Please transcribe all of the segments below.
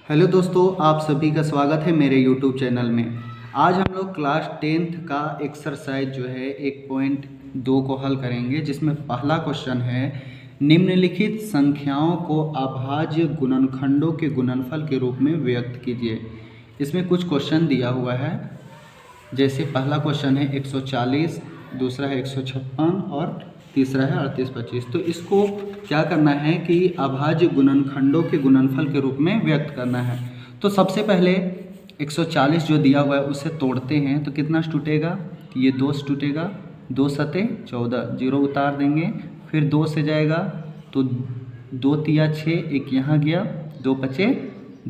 Hello दोस्तों, आप सभी का स्वागत है मेरे यूट्यूब चैनल में। आज हम लोग क्लास 10th का एक्सरसाइज जो है 1.2 को हल करेंगे, जिसमें पहला क्वेश्चन है निम्नलिखित संख्याओं को अभाज्य गुणनखंडों के गुणनफल के रूप में व्यक्त कीजिए। इसमें कुछ क्वेश्चन दिया हुआ है, जैसे पहला क्वेश्चन है 140, दूसरा है 156 और तीसरा है 3825। तो इसको क्या करना है कि अभाज्य गुणनखंडों के गुणनफल के रूप में व्यक्त करना है। तो सबसे पहले 140 जो दिया हुआ है उसे तोड़ते हैं तो कितना टूटेगा, ये 2 से टूटेगा, 2 सते 14, 0 उतार देंगे, फिर 2 से जाएगा तो 2 तिया 6, एक यहाँ गया, 2 पचे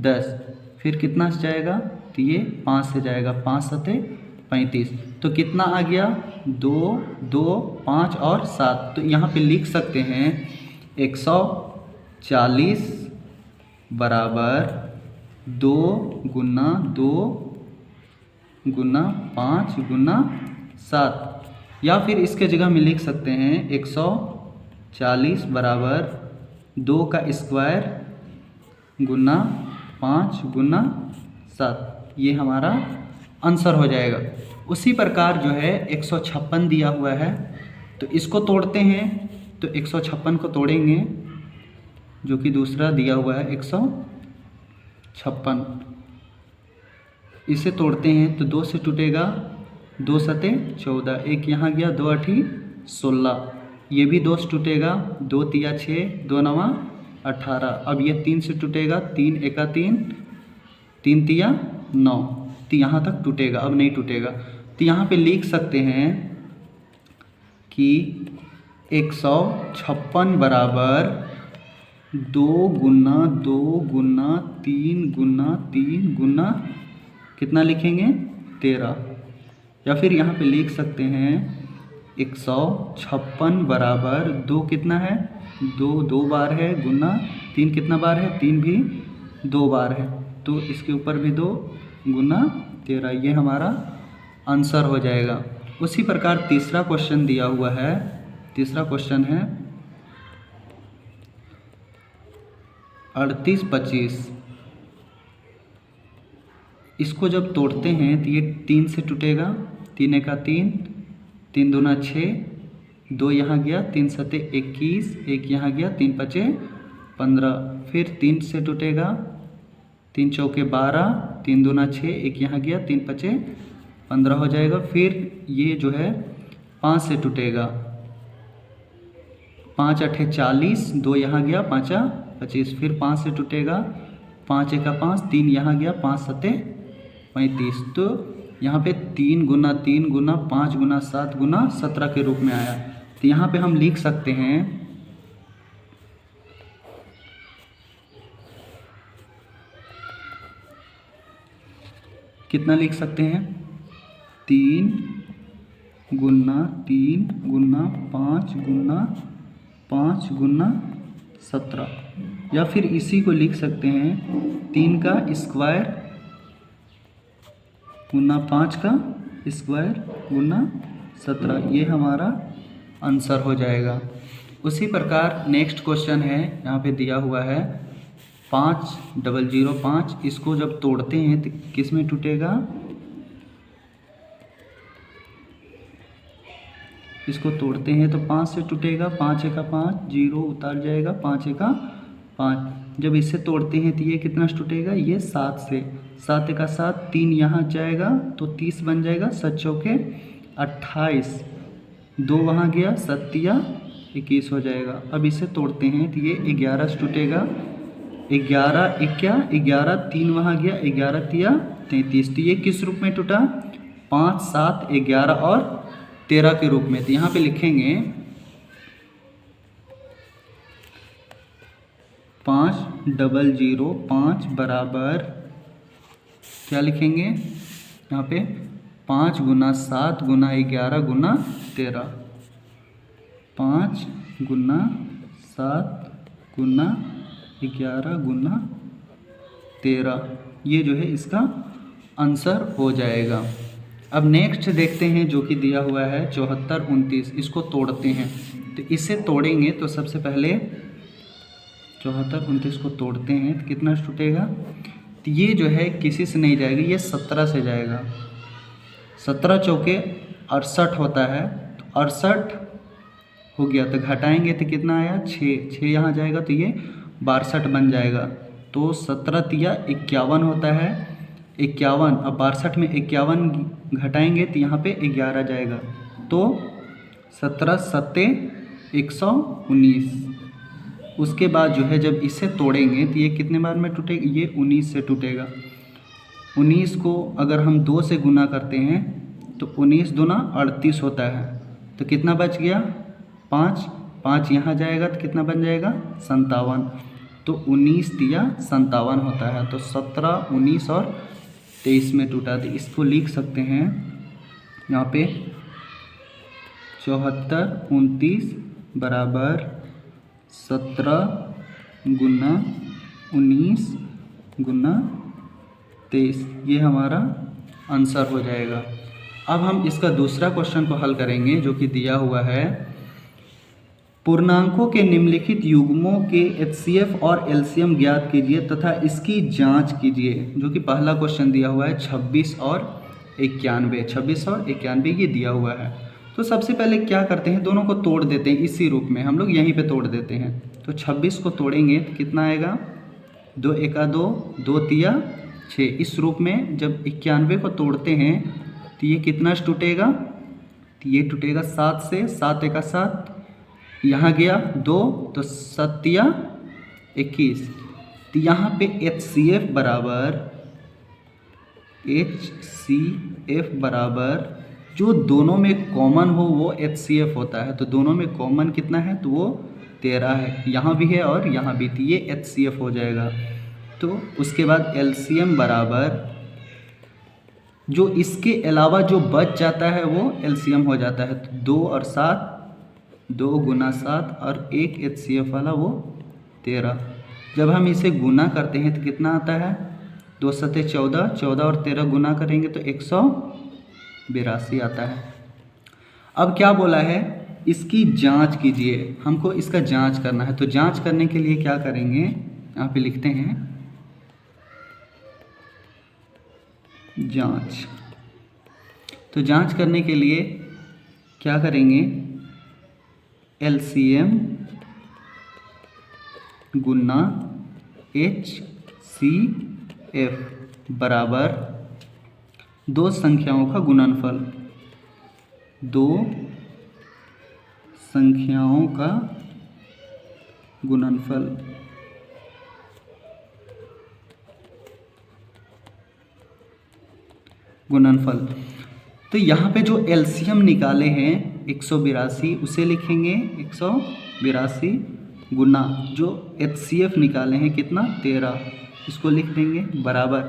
10, फिर कितना से जाएगा तो ये 5 से जाएगा, 5 सते 35। तो कितना आ गया, 2, 2, 5 और 7। तो यहाँ पे लिख सकते हैं 140 बराबर 2 गुना 2 गुना 5 गुना 7, या फिर इसके जगह में लिख सकते हैं 140 बराबर 2 का स्क्वायर गुना 5 गुना 7। ये हमारा आंसर हो जाएगा। उसी प्रकार जो है 156 दिया हुआ है, तो इसको तोड़ते हैं। तो 156 को तोड़ेंगे, जो कि दूसरा दिया हुआ है 156, इसे तोड़ते हैं तो 2 से टूटेगा, 2 सते 14, एक यहाँ गया, 2 आठी 16, ये भी 2 से टूटेगा, 2 तिया 6, 2 नवा 18। अब ये 3 से टूटेगा, 3 एका 3, 3 तिया 9, तो यहाँ तक टूटेगा, अब नहीं टूटेगा। तो यहाँ पे लिख सकते हैं कि 156 बराबर 2 गुना 2 गुना 3 गुना 3 गुना कितना लिखेंगे 13, या फिर यहाँ पे लिख सकते हैं 156 बराबर 2 कितना है, 2 2 बार है, गुना 3 कितना बार है, 3 भी 2 बार है, तो इसके ऊपर भी 2 गुना 13। ये हमारा आंसर हो जाएगा। उसी प्रकार तीसरा क्वेश्चन दिया हुआ है, तीसरा क्वेश्चन है 3825। इसको जब तोड़ते हैं तो ये 3 से टूटेगा, 3 एका 3, 3 दूना 6, 2 यहाँ गया, 3 सते 21, एक यहाँ गया, 3 पचे 15, फिर 3 से टूटेगा, 3 चौके 12, 3 दूना 6, एक यहाँ गया, 3 पचे 15 हो जाएगा। फिर ये जो है 5 से टूटेगा, 5 अठे 40, 2 यहाँ गया, 5 25, फिर 5 से टूटेगा, 5 एका 5, 3 यहाँ गया, 5 सते 35। तो यहाँ पे 3 गुना 3 गुना 5 गुना 7 गुना 17 के रूप में आया। तो यहाँ पे हम लिख सकते हैं कितना लिख सकते हैं, 3 गुना 3 गुना 5 गुना 5 गुना 17, या फिर इसी को लिख सकते हैं 3 का स्क्वायर गुना 5 का स्क्वायर गुना 17। ये हमारा आंसर हो जाएगा। उसी प्रकार नेक्स्ट क्वेश्चन है, यहाँ पे दिया हुआ है 5005। इसको जब तोड़ते हैं तो किस में टूटेगा, इसको तोड़ते हैं तो 5 से टूटेगा, 5 एका 5, 0 उतार जाएगा, 5 एका 5। जब इसे तोड़ते हैं तो ये कितना टूटेगा, ये 7 से, 7 एका 7, 3 यहाँ जाएगा तो 30 बन जाएगा, 7 चौके 28, 2 वहाँ गया, 7 तिया 21 हो जाएगा। अब इसे तोड़ते हैं तो ये 11 से टूटेगा, 11 एक क्या 11, 3 वहाँ गया, 11 तिया 33। तो ये किस रूप में टूटा, 5 7 11 और 13 के रूप में। तो यहाँ पे लिखेंगे 5005 बराबर क्या लिखेंगे, यहाँ पे 5 गुना 7 गुना 11 गुना 13, 5 गुना 7 गुना 11 गुना 13, ये जो है इसका आंसर हो जाएगा। अब नेक्स्ट देखते हैं जो कि दिया हुआ है 7429। इसको तोड़ते हैं, तो इसे तोड़ेंगे तो सबसे पहले 74 29 को तोड़ते हैं तो कितना टूटेगा, तो ये जो है किसी से नहीं जाएगा, ये 17 से जाएगा। 17 चौके 68 होता है, तो 68 हो गया, तो घटाएंगे तो कितना आया 6 यहाँ जाएगा तो ये 62 बन जाएगा। तो 17 तिया 51 होता है, 51। अब 62 में 51 घटाएंगे तो यहाँ पे 11 जाएगा, तो 17 सत्ते 119। उसके बाद जो है जब इसे तोड़ेंगे तो ये कितने बार में टूटेगा, ये 19 से टूटेगा। 19 को अगर हम 2 से गुना करते हैं तो 19 दूना 38 होता है, तो कितना बच गया 5 यहाँ जाएगा तो कितना बन जाएगा 57। तो 19 तिया 57 होता है। तो 17, 19 और 23 में टूटा। तो इसको लिख सकते हैं यहाँ पे 74, 29 बराबर 17 गुना 19 गुना 23, ये हमारा आंसर हो जाएगा। अब हम इसका दूसरा क्वेश्चन को हल करेंगे जो कि दिया हुआ है, पूर्णांकों के निम्नलिखित युग्मों के HCF और LCM ज्ञात कीजिए तथा इसकी जांच कीजिए। जो कि पहला क्वेश्चन दिया हुआ है 26 और 91। 26 और 91 ये दिया हुआ है। तो सबसे पहले क्या करते हैं, दोनों को तोड़ देते हैं इसी रूप में, हम लोग यहीं पे तोड़ देते हैं। तो 26 को तोड़ेंगे तो कितना आएगा 2 एका 2, 2 तिया 6। इस रूप में जब 91 को तोड़ते हैं तो ये कितना टूटेगा, तो ये टूटेगा 7 से, 7 एका 7, यहाँ गया 2 तो 7 तिया 21। तो यहाँ पे HCF बराबर जो दोनों में कॉमन हो वो HCF होता है। तो दोनों में कॉमन कितना है, तो वो 13 है, यहाँ भी है और यहाँ भी, तो ये HCF हो जाएगा। तो उसके बाद LCM बराबर जो इसके अलावा जो बच जाता है वो LCM हो जाता है। तो 2 और 7, 2 गुना 7 और 1 HCF वाला वो 13। जब हम इसे गुना करते हैं तो कितना आता है 2 सत्ते 14, 14 और 13 गुना करेंगे तो 182 आता है। अब क्या बोला है, इसकी जांच कीजिए, हमको इसका जांच करना है। तो जांच करने के लिए क्या करेंगे, यहाँ पे लिखते हैं जांच। तो जांच करने के लिए क्या करेंगे, LCM गुना HCF बराबर दो संख्याओं का गुणनफल, दो संख्याओं का गुणनफल। तो यहाँ पे जो LCM निकाले हैं 182, उसे लिखेंगे 182 गुना जो HCF निकाले हैं कितना 13, इसको लिख देंगे बराबर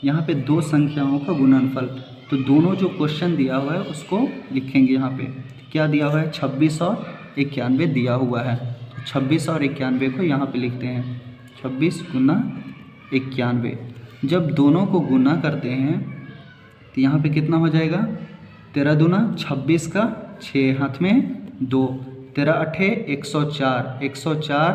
यहाँ पे दो संख्याओं का गुणनफल। तो दोनों जो क्वेश्चन दिया हुआ है उसको लिखेंगे। यहाँ पे क्या दिया हुआ है 26 और 91 दिया हुआ है। तो 26 और 91 को यहाँ पे लिखते हैं 26 गुना 91। जब दोनों को गुना करते हैं तो यहाँ पे कितना हो जाएगा 13 दूना 26 का 6 हाथ में 2, 13 अठे 104, 104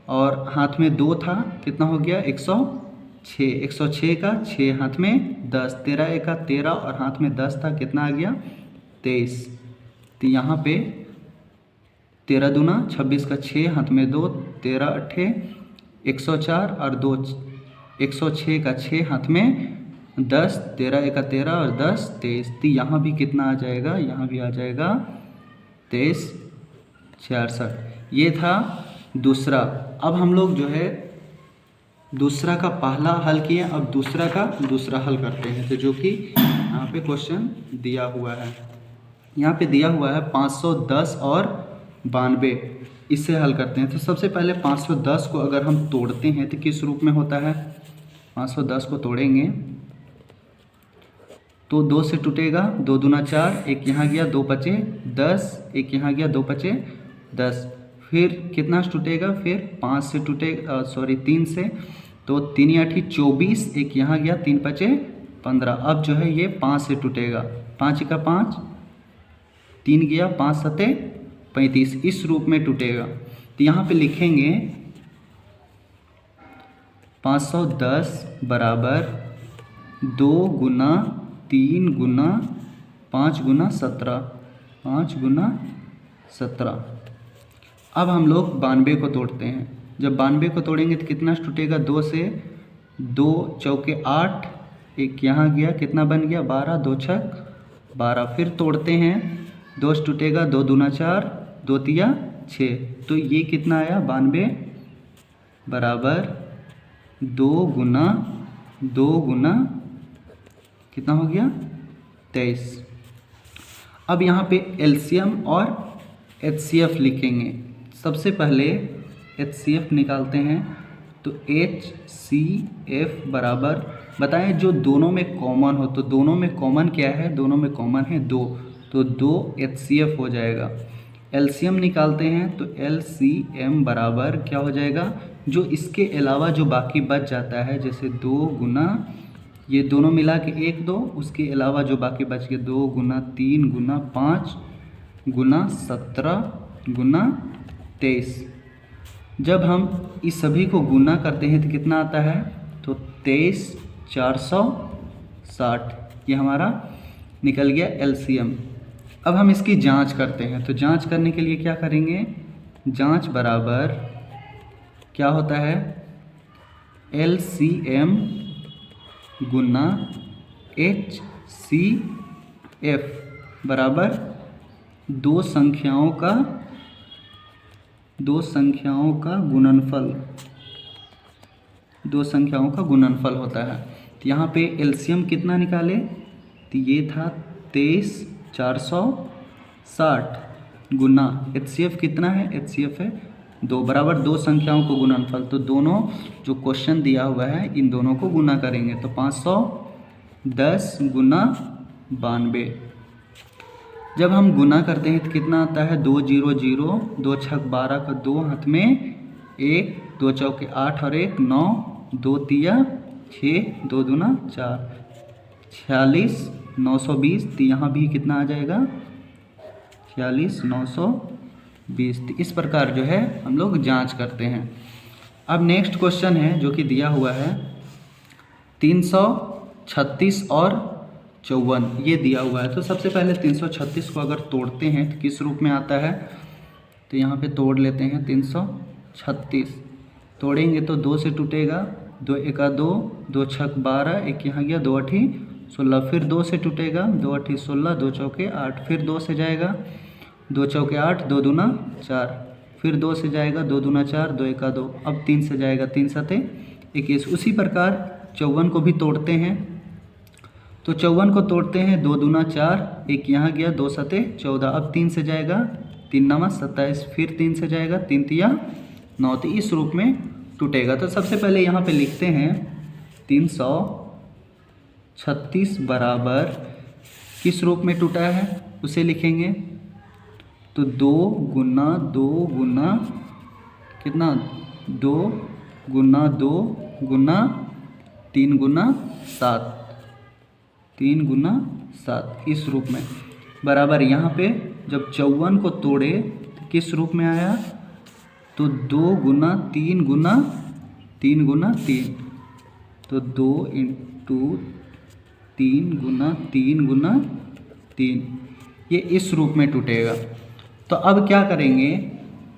और हाथ में 2 था, कितना हो गया 106, 106 का 6 हाथ में 10, 13 एका 13 और हाथ में 10 था, कितना आ गया 23। तो यहाँ पे 13 दूना 26 का 6 हाथ में 2, 13 अठे 104 और 2 106 का 6 हाथ में 10, 13 एका 13 और 10 23। तो यहाँ भी कितना आ जाएगा, यहाँ भी आ जाएगा 23 66। ये था दूसरा। अब हम लोग जो है दूसरा का पहला हल किए, अब दूसरा का दूसरा हल करते हैं। तो जो कि यहाँ पे क्वेश्चन दिया हुआ है, यहाँ पे दिया हुआ है 510 और 92, इससे हल करते हैं। तो सबसे पहले 510 को अगर हम तोड़ते हैं तो किस रूप में होता है, 510 को तोड़ेंगे तो 2 से टूटेगा, 2 दूना 4, एक यहाँ गया 2 बचे 10, एक यहाँ गया 2 बचे 10। फिर कितना टूटेगा, फिर 5 से टूटेगा, 3 से, तो 3 या 24, एक यहाँ गया 3 बचे 15। अब जो है ये 5 से टूटेगा, 5 का 5, 3 गया 5 सते 35, इस रूप में टूटेगा। तो यहाँ पे लिखेंगे 510 बराबर 2 गुना 3 गुना 5 गुना 17, 5 गुना 17। अब हम लोग 92 को तोड़ते हैं। जब 92 को तोड़ेंगे तो कितना टूटेगा? 2 से 2 चौके 8, एक यहाँ गया, कितना बन गया? 12, 2 छक 12। फिर तोड़ते हैं, 2 से टूटेगा, 2 दूना 4, 2 तिया 6। तो ये कितना आया? 92 बराबर 2 गुना कितना हो गया? 23। अब यहाँ पे एलसीएम और एचसीएफ लिखेंगे। सबसे पहले एचसीएफ निकालते हैं, तो HCF बराबर, बताएं जो दोनों में कॉमन हो, तो दोनों में कॉमन क्या है? दोनों में कॉमन है 2, तो 2 HCF हो जाएगा। एलसीएम निकालते हैं, तो LCM बराबर क्या हो जाएगा? जो इसके अलावा जो बाकी बच जाता है, जैसे 2 गुना, ये दोनों मिला के 1 2, उसके अलावा जो बाकी बच गया 2 गुना 3 गुना 5 गुना 17 गुना 23। जब हम इस सभी को गुना करते हैं तो कितना आता है? तो 23,460, ये हमारा निकल गया एलसीएम। अब हम इसकी जांच करते हैं, तो जांच करने के लिए क्या करेंगे? जांच बराबर क्या होता है? LCM गुना HCF बराबर दो संख्याओं का गुणनफल होता है। तो यहाँ पे एलसीएम कितना निकाले? तो ये था 23,460 गुना एचसीएफ कितना है? एचसीएफ है 2 बराबर दो संख्याओं को गुणनफल। तो दोनों जो क्वेश्चन दिया हुआ है इन दोनों को गुना करेंगे, तो 510 गुना 92। जब हम गुना करते हैं तो कितना आता है? 2 0 0, 2 छक 12 का 2 हाथ में 1, 2 चौके 8 और 1 9, 2 तिया 6, 2 दूना 4, 46,920। तो यहाँ भी कितना आ जाएगा? 46,920। तो इस प्रकार जो है हम लोग जांच करते हैं। अब नेक्स्ट क्वेश्चन है जो कि दिया हुआ है 336 और 54, ये दिया हुआ है। तो सबसे पहले 336 को अगर तोड़ते हैं तो किस रूप में आता है? तो यहाँ पे तोड़ लेते हैं। 336 तोड़ेंगे तो 2 से टूटेगा, 2 एका 2, 2 छक 12, एक यहाँ गया, 2 8 16। फिर 2 से टूटेगा, 2 8 16, 2 चौके 8, फिर 2 से जाएगा, 2 चौके 8, 2 दूना 4, फिर 2 से जाएगा, 2 दूना 4, 2 एका 2, अब 3 से जाएगा, 3 सते 21। उसी प्रकार 54 को भी तोड़ते हैं। तो 54 को तोड़ते हैं, 2 दूना 4, एक यहाँ गया, 2 सते 14, अब 3 से जाएगा, 3 नवा 27, फिर 3 से जाएगा, 3 तिया 9। तो इस रूप में टूटेगा। तो सबसे पहले यहाँ पे लिखते हैं 336 बराबर किस रूप में टूटा है उसे लिखेंगे। तो 2 गुना कितना? 2 गुना 2 गुना 3 गुना 7, 3 गुना 7 इस रूप में बराबर। यहाँ पे जब 54 को तोड़े तो किस रूप में आया? तो 2 गुना 3 गुना 3 गुना 3, तो 2 इंटू 3 गुना 3 गुना 3, ये इस रूप में टूटेगा। तो अब क्या करेंगे?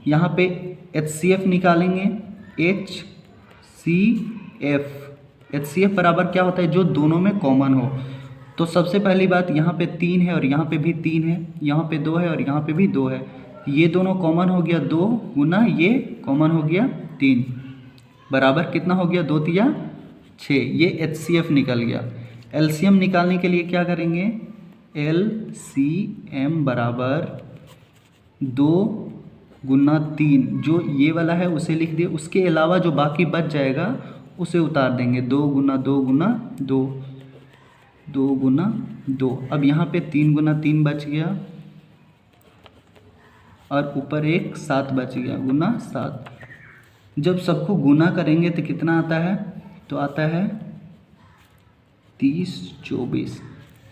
यहाँ पे HCF निकालेंगे। HCF बराबर क्या होता है? जो दोनों में कॉमन हो। तो सबसे पहली बात, यहाँ पे 3 है और यहाँ पे भी 3 है, यहाँ पे 2 है और यहाँ पे भी 2 है, ये दोनों कॉमन हो गया 2 गुना ये कॉमन हो गया 3 बराबर कितना हो गया? 2 तिया 6, ये HCF निकल गया। LCM निकालने के लिए क्या करेंगे? LCM बराबर 2 गुना 3, जो ये वाला है उसे लिख दिए, उसके अलावा जो बाकी बच जाएगा उसे उतार देंगे। 2 गुना 2 गुना 2, 2 गुना 2। अब यहाँ पे 3 गुना 3 बच गया और ऊपर एक 7 बच गया, गुना 7। जब सबको गुना करेंगे तो कितना आता है? तो आता है 30 24।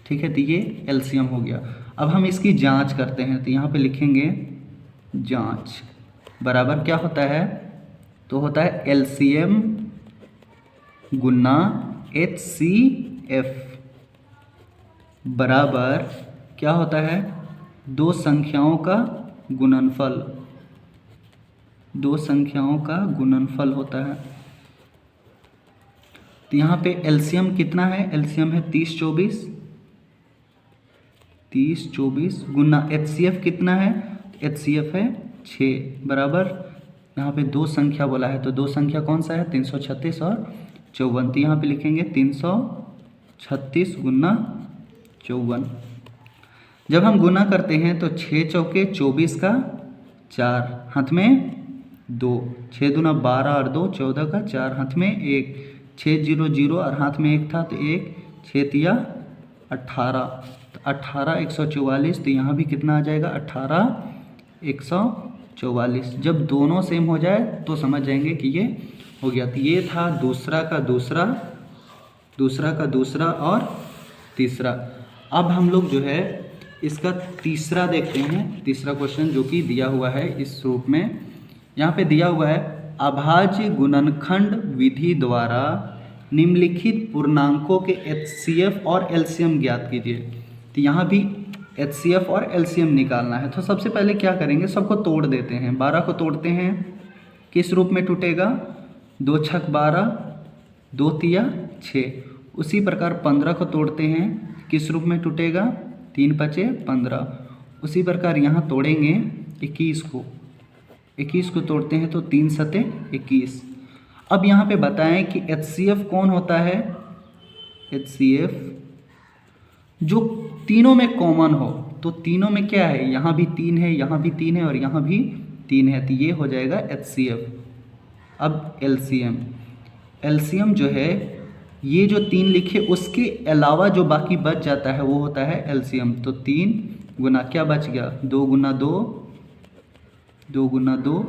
ठीक है, तो ये एलसीएम हो गया। अब हम इसकी जांच करते हैं, तो यहाँ पे लिखेंगे जांच बराबर क्या होता है? तो होता है एलसीएम गुना HCF बराबर क्या होता है, दो संख्याओं का गुणनफल, दो संख्याओं का गुणनफल होता है। तो यहाँ पे एलसीएम कितना है, एलसीएम है 30 24 गुना HCF कितना है, HCF है 6 बराबर, यहाँ पे दो संख्या बोला है तो दो संख्या कौन सा है, 336 और 54। तो यहाँ पे लिखेंगे 336 गुना 54। जब हम गुना करते हैं तो 6 चौके 24 का 4, हाथ में 2, 6 दूना 12 और 2 14 का 4, हाथ में 1, 6 0 0 और हाथ में 1 था तो 1, 6 तिया 18, तो 18 144। तो यहाँ भी कितना आ जाएगा, 18 144। जब दोनों सेम हो जाए तो समझ जाएंगे कि ये हो गया। तो ये था दूसरा का दूसरा और तीसरा। अब हम लोग जो है इसका तीसरा देखते हैं, तीसरा क्वेश्चन जो कि दिया हुआ है इस रूप में। यहाँ पे दिया हुआ है अभाज्य गुणनखंड विधि द्वारा निम्नलिखित पूर्णांकों के HCF और LCM ज्ञात कीजिए। तो यहाँ भी HCF और LCM निकालना है। तो सबसे पहले क्या करेंगे, सबको तोड़ देते हैं। 12 को तोड़ते हैं, किस रूप में टूटेगा, 2 छक 12, 2 तिया 6। उसी प्रकार 15 को तोड़ते हैं, किस रूप में टूटेगा, 3 पचे 15। उसी प्रकार यहाँ तोड़ेंगे 21 को तोड़ते हैं तो 3 सते 21। अब यहाँ पे बताएं कि HCF कौन होता है, HCF जो तीनों में कॉमन हो। तो तीनों में क्या है, यहाँ भी 3 है, यहाँ भी 3 है और यहाँ भी 3 है, तो ये हो जाएगा HCF। अब LCM जो है, ये जो 3 लिखे उसके अलावा जो बाकी बच जाता है वो होता है LCM। तो 3 गुना क्या बच गया, 2 गुना 2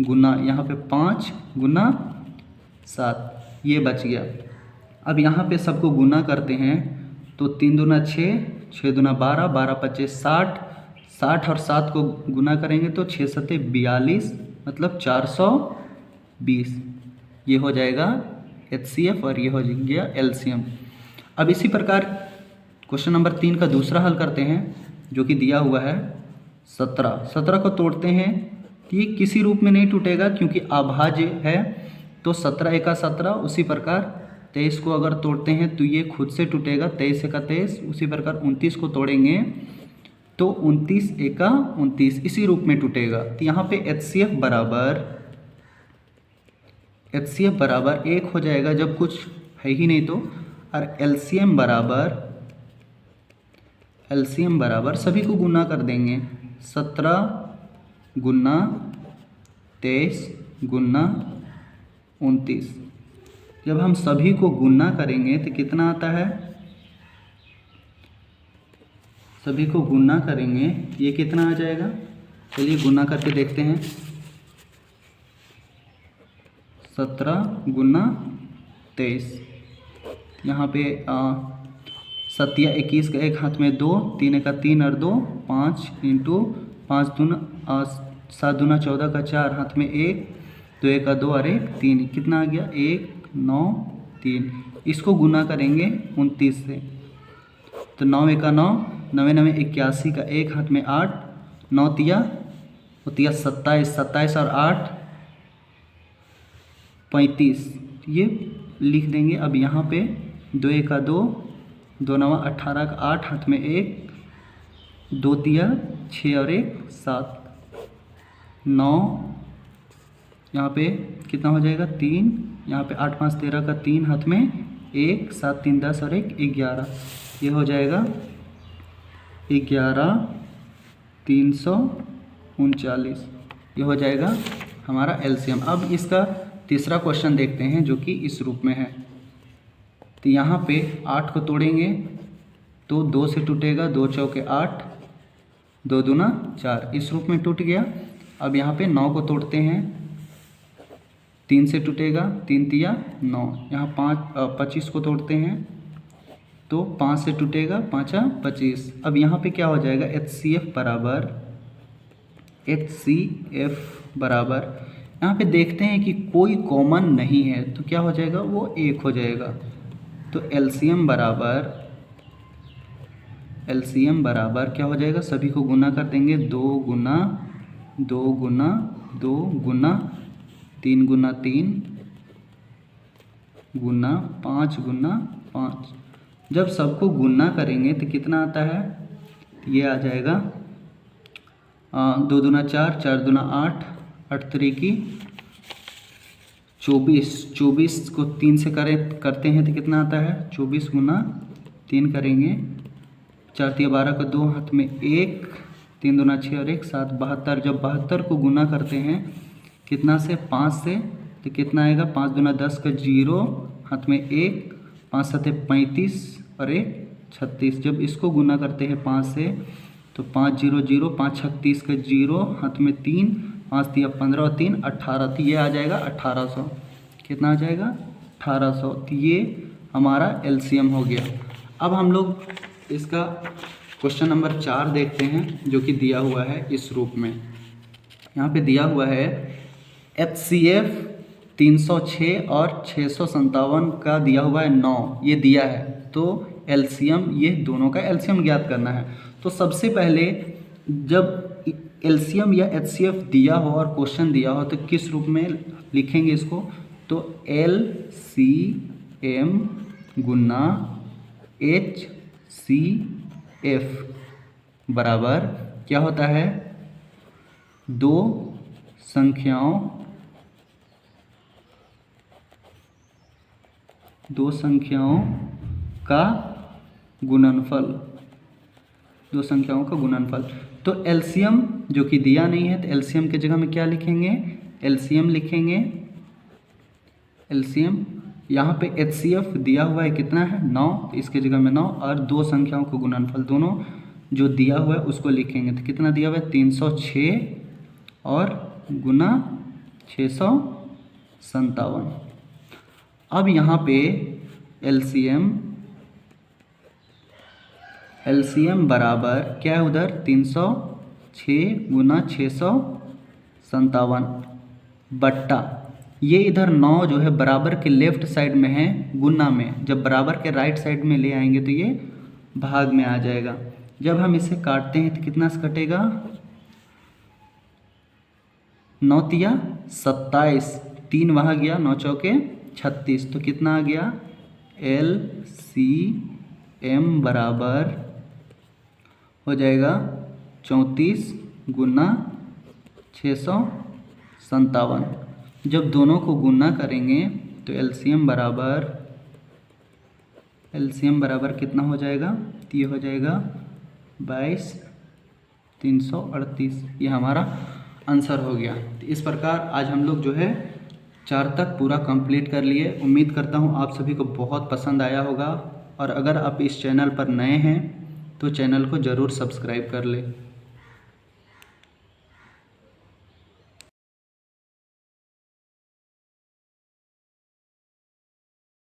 गुना यहाँ पे 5 गुना 7, ये बच गया। अब यहाँ पे सबको गुना करते हैं तो 3 दूना 6, 6 दूना 12, 12 पच्चे 60, 60 और 7 को गुना करेंगे तो 6 सते 42, मतलब 420। ये हो जाएगा HCF और ये हो गया LCM। अब इसी प्रकार क्वेश्चन नंबर 3 का दूसरा हल करते हैं जो कि दिया हुआ है 17 को तोड़ते हैं। ये किसी रूप में नहीं टूटेगा क्योंकि अभाज्य है, तो 17 एका 17। उसी प्रकार 23 को अगर तोड़ते हैं तो ये खुद से टूटेगा, 23 एका 23। उसी प्रकार 29 को तोड़ेंगे तो 29 एका 29 इसी रूप में टूटेगा। तो यहाँ पे HCF बराबर 1 हो जाएगा जब कुछ है ही नहीं तो, और LCM बराबर सभी को गुना कर देंगे, 17 गुना 23 गुना 29। जब हम सभी को गुना करेंगे तो कितना आता है, सभी को गुना करेंगे ये कितना आ जाएगा, चलिए गुना करके देखते हैं। 17 गुना 23, यहाँ पे 7 या 21 का एक हाथ में 2, 3 का 3 और 2, 5 इंटू 5 दूना 7 दूना 14 का 4, हाथ में 1, 2 एक का 2 और 1 3, कितना आ गया 1 9 3। इसको गुना करेंगे 29 से तो 9 एक का 9, 9 9 81 का एक हाथ में 8, 9 तिया 27, 27 और 8 35, ये लिख देंगे। अब यहाँ पे 2 एक का 2, 2 9 18 का 8, हाथ में 1, 2 तिया 6 और 1 7, 9, यहाँ पे कितना हो जाएगा 3, यहाँ पे 8 5 13 का 3, हाथ में 1, 7 3 10 और 1 11, ये हो जाएगा 11 339, ये हो जाएगा हमारा LCM। अब इसका तीसरा क्वेश्चन देखते हैं जो कि इस रूप में है। तो यहाँ पे 8 को तोड़ेंगे तो 2 से टूटेगा, 2 चौके 8, 2 दूना 4, इस रूप में टूट गया। अब यहाँ पे 9 को तोड़ते हैं, 3 से टूटेगा, 3 तिया 9, यहाँ 25 को तोड़ते हैं तो 5 से टूटेगा, 5 25। अब यहाँ पे क्या हो जाएगा HCF बराबर यहाँ पे देखते हैं कि कोई कॉमन नहीं है तो क्या हो जाएगा, वो 1 हो जाएगा। तो एलसीएम बराबर क्या हो जाएगा, सभी को गुना कर देंगे, 2 गुना 2 गुना 2 गुना 3 गुना 3 गुना 5 गुना 5। जब सबको गुना करेंगे तो कितना आता है, ये आ जाएगा 2 दूना 4, 4 दूना 8, 8 3 24, 24 को 3 से करते हैं तो कितना आता है, 24 गुना 3 करेंगे, 4 3 12 का 2 हाथ में 1, 3 दूना 6 और 1 7, 72। जब 72 को गुना करते हैं कितना से, 5 से, तो कितना आएगा, 5 दूना 10 का 0, हाथ में 1, 5 7 35 और 1 36। जब इसको गुना करते हैं 5 से तो 5 0 0, 5 36 का 0, हाथ में 3, 5 3 15 और 3 18, तो ये आ जाएगा 1800। कितना आ जाएगा, 1800। तो ये हमारा एलसीएम हो गया। अब हम लोग इसका क्वेश्चन नंबर 4 देखते हैं, जो कि दिया हुआ है इस रूप में। यहाँ पे दिया हुआ है HCF 306 और 657 का दिया हुआ है 9, ये दिया है। तो एलसीएम, ये दोनों का एलसीएम ज्ञात करना है। तो सबसे पहले जब एलसीएम या HCF दिया हो और क्वेश्चन दिया हो तो किस रूप में लिखेंगे इसको, तो LCM गुना HCF बराबर क्या होता है, दो संख्याओं का गुणनफल, दो संख्याओं का गुणनफल। तो एलसीएम जो कि दिया नहीं है तो एलसीएम की जगह में क्या लिखेंगे, एलसीएम लिखेंगे। एलसीएम यहाँ पे HCF दिया हुआ है कितना है, 9, तो इसके जगह में 9, और दो संख्याओं का गुणनफल दोनों जो दिया हुआ है उसको लिखेंगे। तो कितना दिया हुआ है, 306 और गुना 657। अब यहाँ पे एलसीएम बराबर क्या है, उधर 306 गुना 657 बट्टा ये इधर 9 जो है बराबर के लेफ्ट साइड में है गुना में, जब बराबर के राइट साइड में ले आएंगे तो ये भाग में आ जाएगा। जब हम इसे काटते हैं तो कितना से कटेगा, 9 तिया 27, 3 वहाँ गया, 9 चौके 36, तो कितना आ गया, LCM बराबर हो जाएगा 34 गुना 657। जब दोनों को गुना करेंगे तो एलसीएम बराबर कितना हो जाएगा, तो ये हो जाएगा 22,338। ये हमारा आंसर हो गया। तो इस प्रकार आज हम लोग जो है 4 तक पूरा कंप्लीट कर लिए। उम्मीद करता हूँ आप सभी को बहुत पसंद आया होगा, और अगर आप इस चैनल पर नए हैं तो चैनल को ज़रूर सब्सक्राइब कर लें।